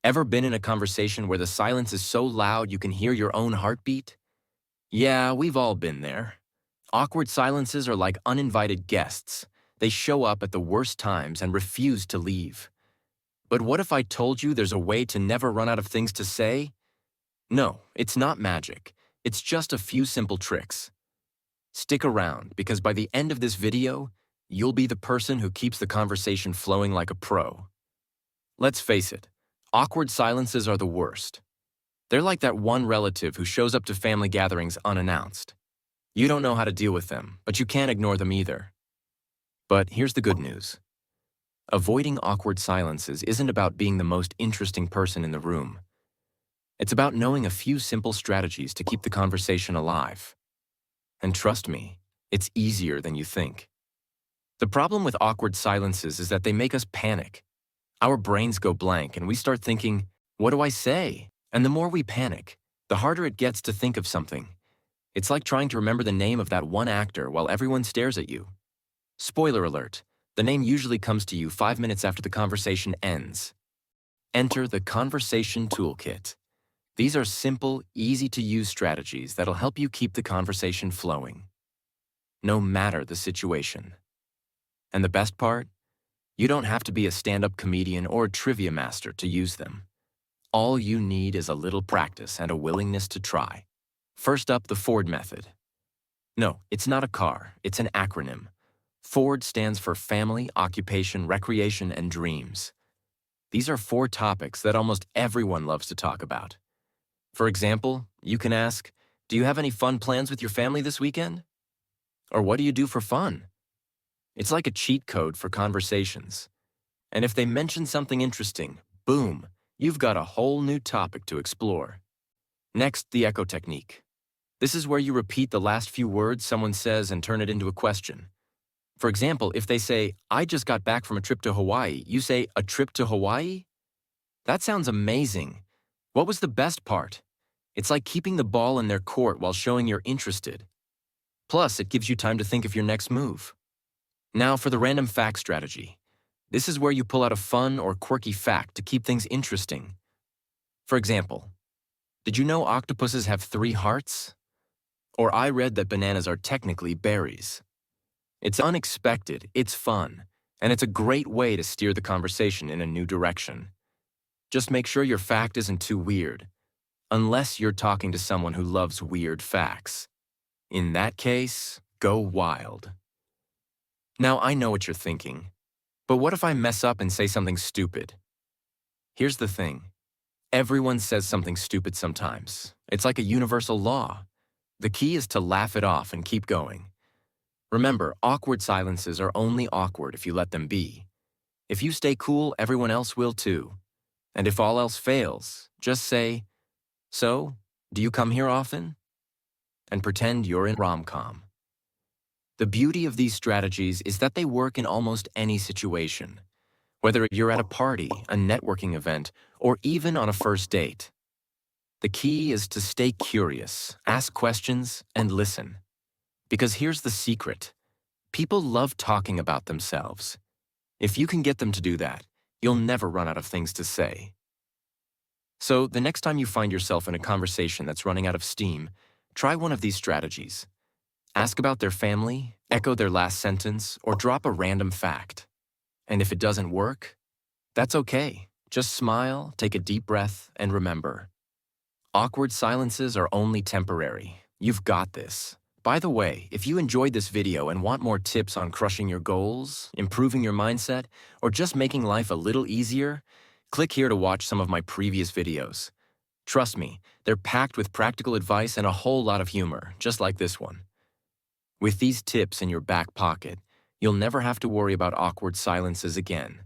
Ever been in a conversation where the silence is so loud you can hear your own heartbeat? Yeah, we've all been there. Awkward silences are like uninvited guests. They show up at the worst times and refuse to leave. But what if I told you there's a way to never run out of things to say? No, it's not magic. It's just a few simple tricks. Stick around, because by the end of this video, you'll be the person who keeps the conversation flowing like a pro. Let's face it, awkward silences are the worst. They're like that one relative who shows up to family gatherings unannounced. You don't know how to deal with them, but you can't ignore them either. But here's the good news. Avoiding awkward silences isn't about being the most interesting person in the room. It's about knowing a few simple strategies to keep the conversation alive. And trust me, it's easier than you think. The problem with awkward silences is that they make us panic. Our brains go blank and we start thinking, what do I say? And the more we panic, the harder it gets to think of something. It's like trying to remember the name of that one actor while everyone stares at you. Spoiler alert, the name usually comes to you 5 minutes after the conversation ends. Enter the Conversation Toolkit. These are simple, easy-to-use strategies that'll help you keep the conversation flowing, no matter the situation. And the best part? You don't have to be a stand-up comedian or a trivia master to use them. All you need is a little practice and a willingness to try. First up, the Ford method. No, it's not a car, it's an acronym. FORD stands for Family, Occupation, Recreation, and Dreams. These are 4 topics that almost everyone loves to talk about. For example, you can ask, do you have any fun plans with your family this weekend? Or what do you do for fun? It's like a cheat code for conversations. And if they mention something interesting, boom, you've got a whole new topic to explore. Next, the echo technique. This is where you repeat the last few words someone says and turn it into a question. For example, if they say, I just got back from a trip to Hawaii, you say, a trip to Hawaii? That sounds amazing. What was the best part? It's like keeping the ball in their court while showing you're interested. Plus, it gives you time to think of your next move. Now for the random fact strategy. This is where you pull out a fun or quirky fact to keep things interesting. For example, did you know octopuses have 3 hearts? Or I read that bananas are technically berries. It's unexpected, it's fun, and it's a great way to steer the conversation in a new direction. Just make sure your fact isn't too weird, unless you're talking to someone who loves weird facts. In that case, go wild. Now I know what you're thinking, but what if I mess up and say something stupid? Here's the thing. Everyone says something stupid sometimes. It's like a universal law. The key is to laugh it off and keep going. Remember, awkward silences are only awkward if you let them be. If you stay cool, everyone else will too. And if all else fails, just say, so, do you come here often? And pretend you're in rom-com. The beauty of these strategies is that they work in almost any situation, whether you're at a party, a networking event, or even on a first date. The key is to stay curious, ask questions, and listen. Because here's the secret. People love talking about themselves. If you can get them to do that, you'll never run out of things to say. So the next time you find yourself in a conversation that's running out of steam, try one of these strategies. Ask about their family, echo their last sentence, or drop a random fact. And if it doesn't work, that's okay. Just smile, take a deep breath, and remember, awkward silences are only temporary. You've got this. By the way, if you enjoyed this video and want more tips on crushing your goals, improving your mindset, or just making life a little easier, click here to watch some of my previous videos. Trust me, they're packed with practical advice and a whole lot of humor, just like this one. With these tips in your back pocket, you'll never have to worry about awkward silences again.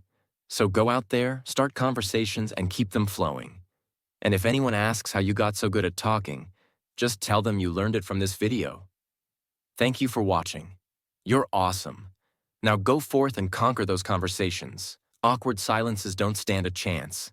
So go out there, start conversations, and keep them flowing. And if anyone asks how you got so good at talking, just tell them you learned it from this video. Thank you for watching. You're awesome. Now go forth and conquer those conversations. Awkward silences don't stand a chance.